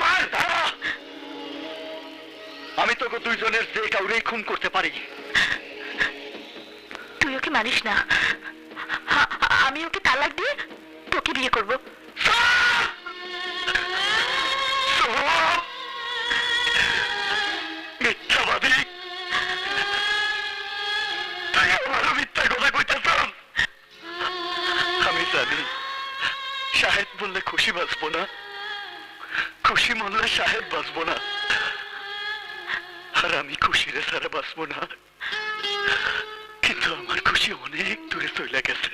মার দাঁড়া, আমি তোকে দুইজনের যে কাউরেই খুন করতে পারি। তুই ওকে মানিস না, আমি ওকে তালাক দিয়ে তোকে বিয়ে করবো। মিথ্যাবাদী, তুই আমারও মিথ্যা কথা কইতেছ। আমি জানি শাহেদ বললে খুশি বাঁচবো না, খুশি মরলে শাহেদ বাঁচবো না, আর আমি খুশিরে ছাড়া বাঁচবো না। কিন্তু আমার খুশি অনেক দূরে চলে গেছে।